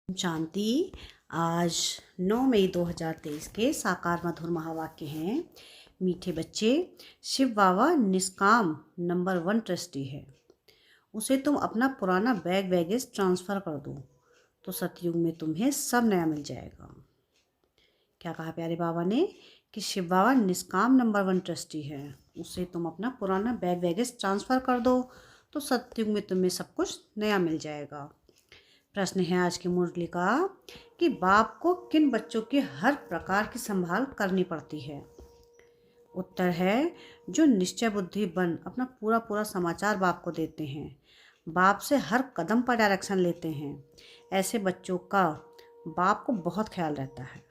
शांति। आज 9 मई 2023 के साकार मधुर महावाक्य हैं। मीठे बच्चे, शिव बाबा निष्काम नंबर 1 ट्रस्टी है। उसे तुम अपना पुराना बैगेज ट्रांसफ़र कर दो तो सतयुग में तुम्हें सब नया मिल जाएगा। क्या कहा प्यारे बाबा ने कि शिव बाबा निष्काम नंबर 1 ट्रस्टी है। उसे तुम अपना पुराना बैगेज ट्रांसफ़र कर दो तो सतयुग में तुम्हें सब कुछ नया मिल जाएगा। प्रश्न है आज की मुरली का कि बाप को किन बच्चों की हर प्रकार की संभाल करनी पड़ती है। उत्तर है जो निश्चय बुद्धि बन अपना पूरा समाचार बाप को देते हैं, बाप से हर कदम पर डायरेक्शन लेते हैं। ऐसे बच्चों का बाप को बहुत ख्याल रहता है।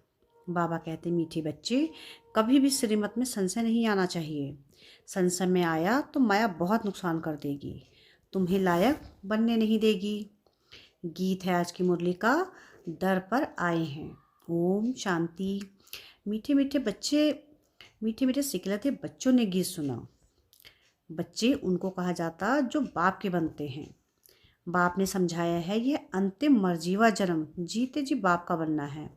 बाबा कहते मीठे बच्चे, कभी भी श्रीमत में संशय नहीं आना चाहिए। संशय में आया तो माया बहुत नुकसान कर देगी, तुम्हें लायक बनने नहीं देगी। गीत है आज की मुरली का, दर पर आए हैं। ओम शांति। मीठे मीठे बच्चे, मीठे मीठे सिखलते बच्चों ने गीत सुना। बच्चे उनको कहा जाता जो बाप के बनते हैं। बाप ने समझाया है यह अंतिम मर्जीवा जन्म जीते जी बाप का बनना है।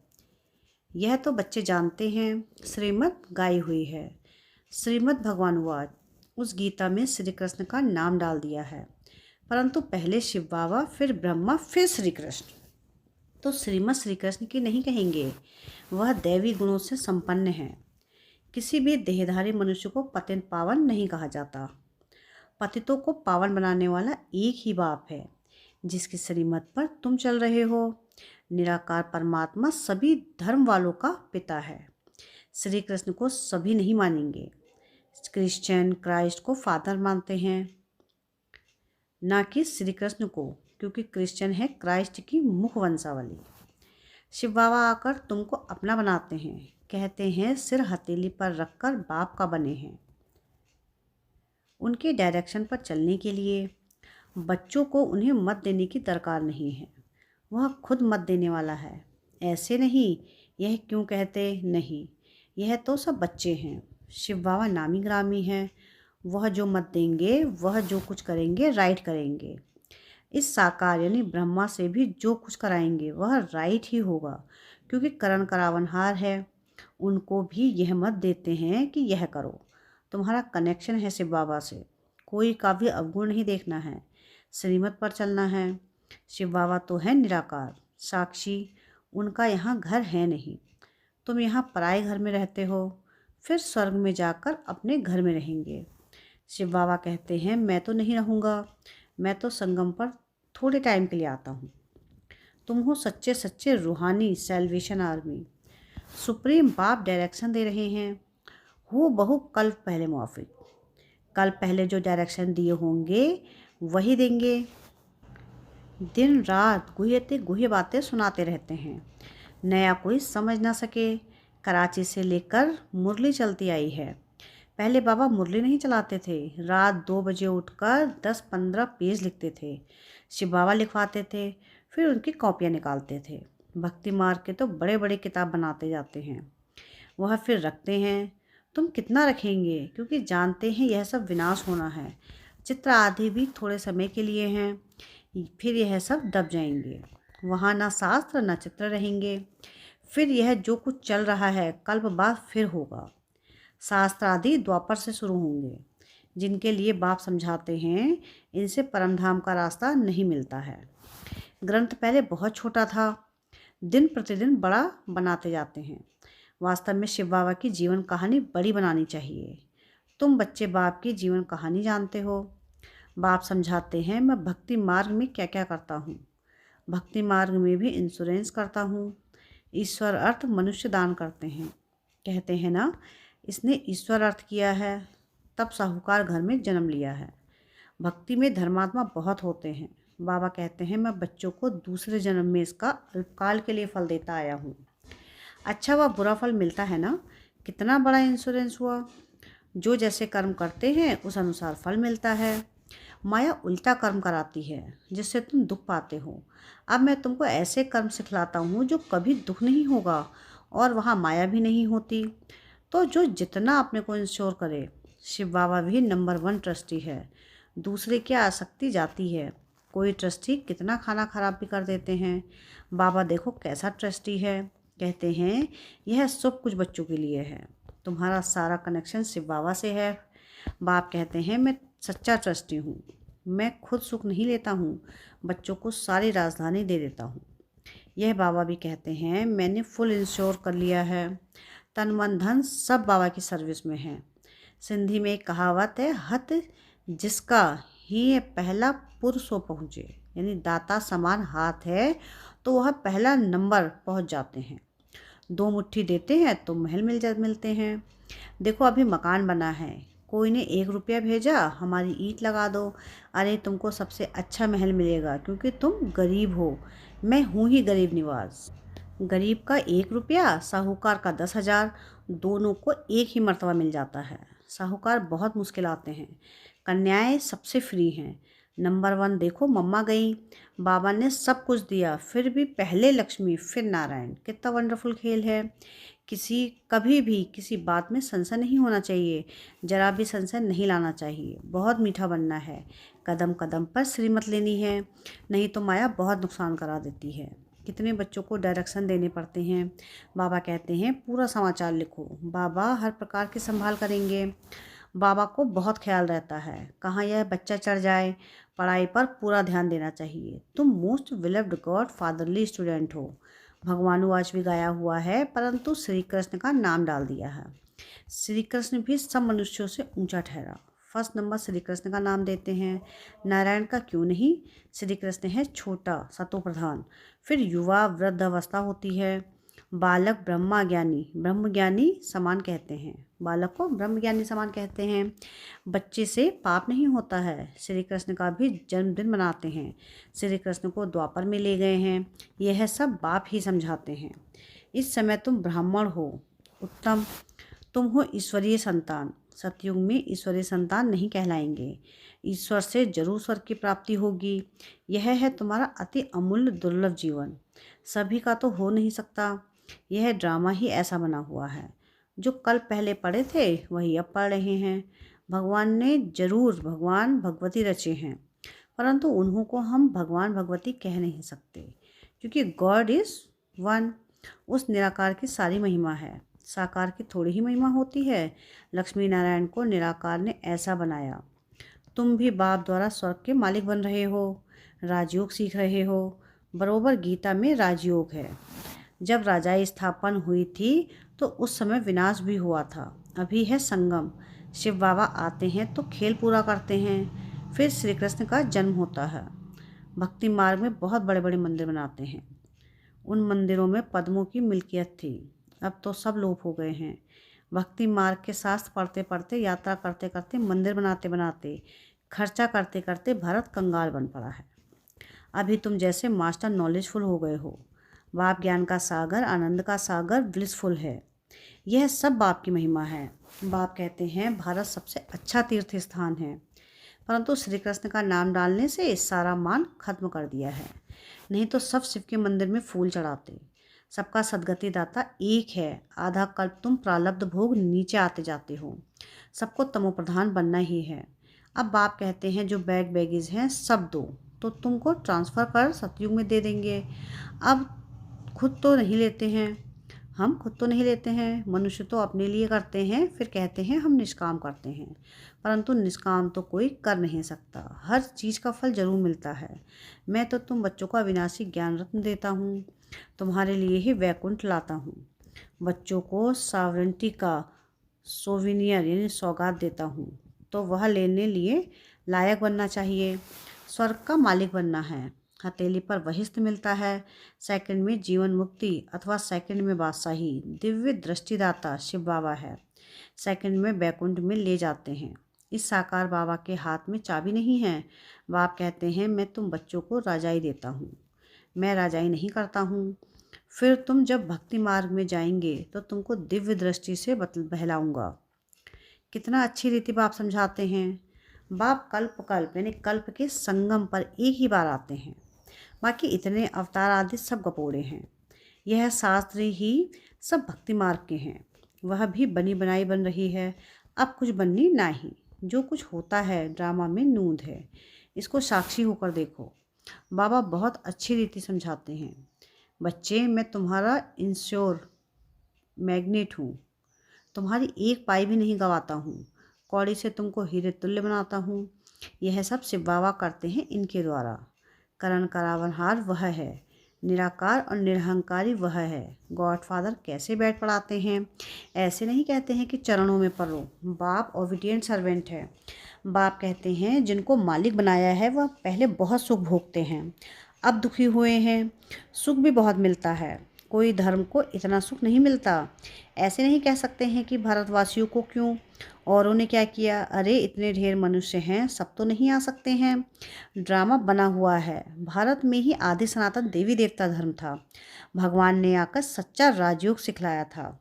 यह तो बच्चे जानते हैं। श्रीमद् गाई हुई है। श्रीमद् भगवानुवाद उस गीता में श्री कृष्ण का नाम डाल दिया है, परंतु पहले शिव बाबा, फिर ब्रह्मा, फिर श्री कृष्ण। तो श्रीमद् श्री कृष्ण की नहीं कहेंगे, वह दैवी गुणों से संपन्न है। किसी भी देहधारी मनुष्य को पतित पावन नहीं कहा जाता। पतितों को पावन बनाने वाला एक ही बाप है जिसकी श्रीमत पर तुम चल रहे हो। निराकार परमात्मा सभी धर्म वालों का पिता है। श्री कृष्ण को सभी नहीं मानेंगे। क्रिश्चियन क्राइस्ट को फादर मानते हैं, ना कि श्री कृष्ण को, क्योंकि क्रिश्चियन है क्राइस्ट की मुख वंशावली। शिव बाबा आकर तुमको अपना बनाते हैं, कहते हैं सिर हथेली पर रखकर बाप का बने हैं। उनके डायरेक्शन पर चलने के लिए बच्चों को उन्हें मत देने की दरकार नहीं है, वह खुद मत देने वाला है। ऐसे नहीं, यह क्यों कहते नहीं, यह तो सब बच्चे हैं। शिव बाबा नामी ग्रामी हैं, वह जो मत देंगे, वह जो कुछ करेंगे राइट करेंगे। इस साकार यानी ब्रह्मा से भी जो कुछ कराएंगे वह राइट ही होगा, क्योंकि करण करावनहार है। उनको भी यह मत देते हैं कि यह करो। तुम्हारा कनेक्शन है शिव बाबा से, कोई का भी अवगुण नहीं देखना है, श्रीमत पर चलना है। शिव बाबा तो है निराकार साक्षी, उनका यहाँ घर है नहीं। तुम यहाँ पराए घर में रहते हो, फिर स्वर्ग में जाकर अपने घर में रहेंगे। शिव बाबा कहते हैं मैं तो नहीं रहूँगा, मैं तो संगम पर थोड़े टाइम के लिए आता हूँ। तुम हो सच्चे सच्चे रूहानी सेल्वेशन आर्मी। सुप्रीम बाप डायरेक्शन दे रहे हैं, हो बहु कल्प पहले मुआफिक। कल पहले जो डायरेक्शन दिए होंगे वही देंगे। दिन रात गुह्य बातें सुनाते रहते हैं, नया कोई समझ ना सके। कराची से लेकर मुरली चलती आई है। पहले बाबा मुरली नहीं चलाते थे, रात 2 बजे उठकर 10-15 पेज लिखते थे। शिव बाबा लिखवाते थे, फिर उनकी कॉपियाँ निकालते थे। भक्ति मार्ग के तो बड़े बड़े किताब बनाते जाते हैं, वह फिर रखते हैं। तुम कितना रखेंगे, क्योंकि जानते हैं यह सब विनाश होना है। चित्र आदि भी थोड़े समय के लिए हैं, फिर यह सब दब जाएंगे। वहाँ ना शास्त्र ना चित्र रहेंगे। फिर यह जो कुछ चल रहा है कल्प बाद फिर होगा। शास्त्र आदि द्वापर से शुरू होंगे। जिनके लिए बाप समझाते हैं इनसे परमधाम का रास्ता नहीं मिलता है। ग्रंथ पहले बहुत छोटा था, दिन प्रतिदिन बड़ा बनाते जाते हैं। वास्तव में शिव बाबा की जीवन कहानी बड़ी बनानी चाहिए। तुम बच्चे बाप की जीवन कहानी जानते हो। बाप समझाते हैं मैं भक्ति मार्ग में क्या क्या करता हूँ। भक्ति मार्ग में भी इंश्योरेंस करता हूँ। ईश्वर अर्थ मनुष्य दान करते हैं। कहते हैं ना, इसने ईश्वर अर्थ किया है तब साहूकार घर में जन्म लिया है। भक्ति में धर्मात्मा बहुत होते हैं। बाबा कहते हैं मैं बच्चों को दूसरे जन्म में इसका अल्पकाल के लिए फल देता आया हूँ। अच्छा वह बुरा फल मिलता है ना, कितना बड़ा इंश्योरेंस हुआ। जो जैसे कर्म करते हैं उस अनुसार फल मिलता है। माया उल्टा कर्म कराती है जिससे तुम दुख पाते हो। अब मैं तुमको ऐसे कर्म सिखलाता हूँ जो कभी दुख नहीं होगा और वहाँ माया भी नहीं होती। तो जो जितना अपने को इंश्योर करे। शिव बाबा भी नंबर 1 ट्रस्टी है, दूसरे की आसक्ति जाती है। कोई ट्रस्टी कितना खाना खराब भी कर देते हैं। बाबा देखो कैसा ट्रस्टी है। कहते हैं यह सब कुछ बच्चों के लिए है, तुम्हारा सारा कनेक्शन शिव बाबा से है। बाप कहते हैं मैं सच्चा ट्रस्टी हूँ, मैं खुद सुख नहीं लेता हूँ, बच्चों को सारी राजधानी दे देता हूँ। यह बाबा भी कहते हैं मैंने फुल इंश्योर कर लिया है, तन मन धन सब बाबा की सर्विस में है। सिंधी में एक कहावत है, हथ जिसका ही पहला पुरुषों पहुँचे, यानी दाता समान हाथ है तो वह पहला नंबर पहुँच जाते हैं। 2 मुट्ठी देते हैं तो महल मिलते हैं। देखो अभी मकान बना है, कोई ने 1 रुपया भेजा, हमारी ईंट लगा दो, अरे तुमको सबसे अच्छा महल मिलेगा क्योंकि तुम गरीब हो। मैं हूँ ही गरीब निवाज। गरीब का 1 रुपया, साहूकार का 10,000, दोनों को एक ही मर्तबा मिल जाता है। साहूकार बहुत मुश्किल आते हैं, कन्याएं सबसे फ्री हैं। नंबर 1 देखो मम्मा गई, बाबा ने सब कुछ दिया फिर भी पहले लक्ष्मी फिर नारायण। कितना वंडरफुल खेल है। कभी भी किसी बात में संशय नहीं होना चाहिए, जरा भी संशय नहीं लाना चाहिए। बहुत मीठा बनना है, कदम कदम पर श्रीमत लेनी है, नहीं तो माया बहुत नुकसान करा देती है। कितने बच्चों को डायरेक्शन देने पड़ते हैं। बाबा कहते हैं पूरा समाचार लिखो, बाबा हर प्रकार की संभाल करेंगे। बाबा को बहुत ख्याल रहता है कहाँ यह बच्चा चढ़ जाए। पढ़ाई पर पूरा ध्यान देना चाहिए, तुम most beloved God fatherly student हो। भगवानुवाच भी गाया हुआ है, परंतु श्री कृष्ण का नाम डाल दिया है। श्री कृष्ण भी सब मनुष्यों से ऊंचा ठहरा, फर्स्ट नंबर श्री कृष्ण का नाम देते हैं। नारायण का क्यों नहीं, श्री कृष्ण है छोटा सतो प्रधान, फिर युवा वृद्ध अवस्था होती है। बालक ब्रह्मज्ञानी समान कहते हैं, बालक को ब्रह्मज्ञानी समान कहते हैं। बच्चे से पाप नहीं होता है। श्री कृष्ण का भी जन्मदिन मनाते हैं, श्री कृष्ण को द्वापर में ले गए हैं, यह सब बाप ही समझाते हैं। इस समय तुम ब्राह्मण हो, उत्तम, तुम हो ईश्वरीय संतान। सतयुग में ईश्वरीय संतान नहीं कहलाएंगे, ईश्वर से जरूर स्वर्ग की प्राप्ति होगी। यह है तुम्हारा अति अमूल्य दुर्लभ जीवन, सभी का तो हो नहीं सकता। यह ड्रामा ही ऐसा बना हुआ है, जो कल पहले पढ़े थे वही अब पढ़ रहे हैं। भगवान ने जरूर भगवान भगवती रचे हैं, परंतु उन्हों को हम भगवान भगवती कह नहीं सकते, क्योंकि गॉड इज़ वन। उस निराकार की सारी महिमा है, साकार की थोड़ी ही महिमा होती है। लक्ष्मी नारायण को निराकार ने ऐसा बनाया। तुम भी बाप द्वारा स्वर्ग के मालिक बन रहे हो, राजयोग सीख रहे हो। बरोबर गीता में राजयोग है। जब राजाई स्थापन हुई थी तो उस समय विनाश भी हुआ था, अभी है संगम। शिव बाबा आते हैं तो खेल पूरा करते हैं, फिर श्री कृष्ण का जन्म होता है। भक्ति मार्ग में बहुत बड़े बड़े मंदिर बनाते हैं, उन मंदिरों में पद्मों की मिल्कियत थी, अब तो सब लोप हो गए हैं। भक्ति मार्ग के शास्त्र पढ़ते पढ़ते, यात्रा करते करते, मंदिर बनाते बनाते, खर्चा करते करते भरत कंगाल बन पड़ा है। अभी तुम जैसे मास्टर नॉलेजफुल हो गए हो। बाप ज्ञान का सागर, आनंद का सागर, ब्लिसफुल है। यह सब बाप की महिमा है। बाप कहते हैं भारत सबसे अच्छा तीर्थ स्थान है, परंतु श्री कृष्ण का नाम डालने से सारा मान खत्म कर दिया है, नहीं तो सब शिव के मंदिर में फूल चढ़ाते। सबका सदगति दाता एक है, आधा कल्प तुम प्रारब्ध भोग नीचे आते जाते हो, सबको तमोप्रधान बनना ही है। अब बाप कहते हैं जो बैगेज हैं सब दो, तो तुमको ट्रांसफ़र कर सतयुग में दे देंगे। अब खुद तो नहीं लेते हैं, हम खुद तो नहीं लेते हैं, मनुष्य तो अपने लिए करते हैं, फिर कहते हैं हम निष्काम करते हैं, परंतु निष्काम तो कोई कर नहीं सकता, हर चीज़ का फल जरूर मिलता है। मैं तो तुम बच्चों को अविनाशी ज्ञान रत्न देता हूँ, तुम्हारे लिए ही वैकुंठ लाता हूँ। बच्चों को सॉवरेंटी का सोविनियर यानी सौगात देता हूँ, तो वह लेने लिए लायक बनना चाहिए। स्वर्ग का मालिक बनना है, हथेली पर वहिष्ठ मिलता है, सेकंड में जीवन मुक्ति अथवा सेकंड में बादशाही। दिव्य दृष्टिदाता शिव बाबा है, सेकंड में बैकुंठ में ले जाते हैं। इस साकार बाबा के हाथ में चाबी नहीं है। बाप कहते हैं मैं तुम बच्चों को राजाई देता हूँ, मैं राजाई नहीं करता हूँ। फिर तुम जब भक्ति मार्ग में जाएंगे तो तुमको दिव्य दृष्टि से बहलाऊंगा। कितना अच्छी रीति बाप समझाते हैं। बाप कल्प यानी कल्प के संगम पर एक ही बार आते हैं, बाकी इतने अवतार आदि सब गपोड़े हैं। यह शास्त्र ही सब भक्ति मार्ग के हैं, वह भी बनी बनाई बन रही है, अब कुछ बननी ना ही। जो कुछ होता है ड्रामा में नूंद है, इसको साक्षी होकर देखो। बाबा बहुत अच्छी रीति समझाते हैं। बच्चे, मैं तुम्हारा इंश्योर मैग्नेट हूँ। तुम्हारी एक पाई भी नहीं गंवाता हूँ। कौड़ी से तुमको हीरे तुल्य बनाता हूँ। यह सब शिव बाबा करते हैं इनके द्वारा। करण करावनहार वह है, निराकार और निरहंकारी वह है। गॉडफादर कैसे बैठ पड़ाते हैं। ऐसे नहीं कहते हैं कि चरणों में पढ़ो। बाप ओबीडिएंट सर्वेंट है। बाप कहते हैं जिनको मालिक बनाया है वह पहले बहुत सुख भोगते हैं, अब दुखी हुए हैं। सुख भी बहुत मिलता है, कोई धर्म को इतना सुख नहीं मिलता। ऐसे नहीं कह सकते हैं कि भारतवासियों को क्यों, औरों ने क्या किया। अरे इतने ढेर मनुष्य हैं, सब तो नहीं आ सकते हैं। ड्रामा बना हुआ है। भारत में ही आदि सनातन देवी देवता धर्म था। भगवान ने आकर सच्चा राजयोग सिखलाया था।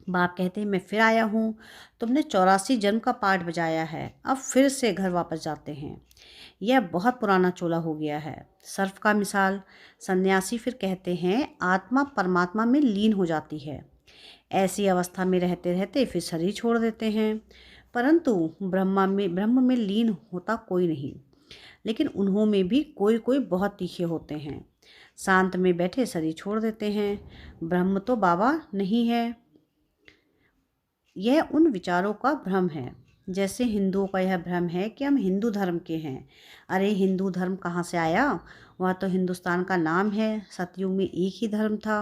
बाप कहते हैं मैं फिर आया हूँ। तुमने 84 जन्म का पाठ बजाया है, अब फिर से घर वापस जाते हैं। यह बहुत पुराना चोला हो गया है। सर्फ का मिसाल, सन्यासी फिर कहते हैं आत्मा परमात्मा में लीन हो जाती है। ऐसी अवस्था में रहते रहते फिर शरीर छोड़ देते हैं। परंतु ब्रह्म में लीन होता कोई नहीं, लेकिन उन्हों में भी कोई कोई बहुत तीखे होते हैं। शांत में बैठे शरीर छोड़ देते हैं। ब्रह्म तो बाबा नहीं है। यह उन विचारों का भ्रम है, जैसे हिंदुओं का यह भ्रम है कि हम हिंदू धर्म के हैं। अरे हिंदू धर्म कहाँ से आया, वह तो हिंदुस्तान का नाम है। सतयुग में एक ही धर्म था,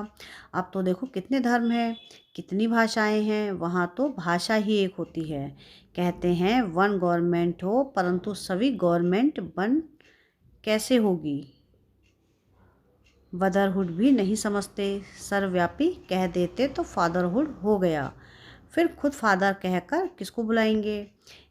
अब तो देखो कितने धर्म हैं, कितनी भाषाएं हैं। वहाँ तो भाषा ही एक होती है। कहते हैं वन गवर्नमेंट हो, परंतु सभी गवर्नमेंट वन कैसे होगी। मदरहुड भी नहीं समझते, सर्वव्यापी कह देते तो फादरहुड हो गया। फिर खुद फादर कहकर किसको बुलाएंगे।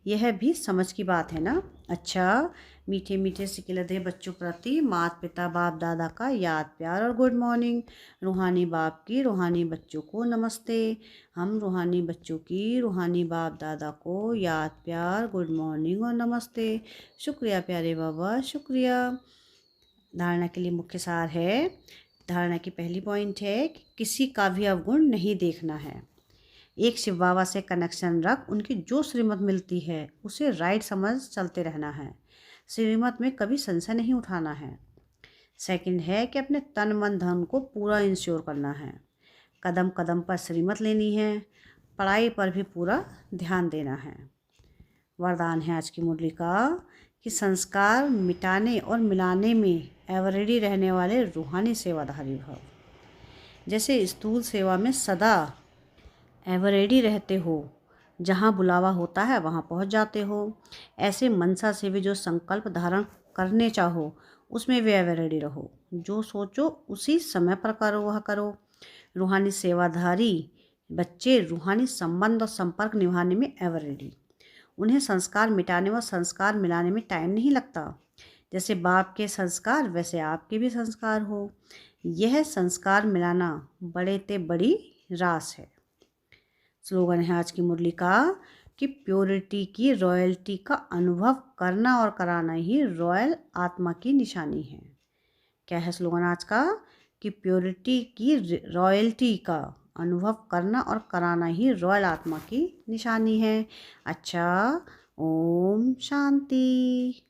यह भी समझ की बात है ना। अच्छा, मीठे मीठे सिकिलधे बच्चों प्रति माता पिता बाप दादा का याद प्यार और गुड मॉर्निंग। रूहानी बाप की रूहानी बच्चों को नमस्ते। हम रूहानी बच्चों की रूहानी बाप दादा को याद प्यार गुड मॉर्निंग और नमस्ते। शुक्रिया प्यारे बाबा, शुक्रिया। धारणा के लिए मुख्य सार है। धारणा की पहली पॉइंट है कि किसी का भी अवगुण नहीं देखना है। एक शिव बाबा से कनेक्शन रख उनकी जो श्रीमत मिलती है उसे राइट समझ चलते रहना है। श्रीमत में कभी संशय नहीं उठाना है। सेकंड है कि अपने तन मन धन को पूरा इंश्योर करना है। कदम कदम पर श्रीमत लेनी है। पढ़ाई पर भी पूरा ध्यान देना है। वरदान है आज की मुरली का कि संस्कार मिटाने और मिलाने में एवरेडी रहने वाले रूहानी सेवाधारी भव। जैसे स्थूल सेवा में सदा एवरेडी रहते हो, जहाँ बुलावा होता है वहाँ पहुँच जाते हो, ऐसे मनसा से भी जो संकल्प धारण करने चाहो उसमें भी एवरेडी रहो। जो सोचो उसी समय पर करो वह करो। रूहानी सेवाधारी बच्चे रूहानी संबंध और संपर्क निभाने में एवरेडी। उन्हें संस्कार मिटाने व संस्कार मिलाने में टाइम नहीं लगता। जैसे बाप के संस्कार वैसे आपके भी संस्कार हो। यह संस्कार मिलाना बड़े ते बड़ी रास है। स्लोगन है आज की मुरली का कि प्योरिटी की रॉयल्टी का अनुभव करना और कराना ही रॉयल आत्मा की निशानी है। क्या है स्लोगन आज का कि प्योरिटी की रॉयल्टी का अनुभव करना और कराना ही रॉयल आत्मा की निशानी है। अच्छा, ओम शांति।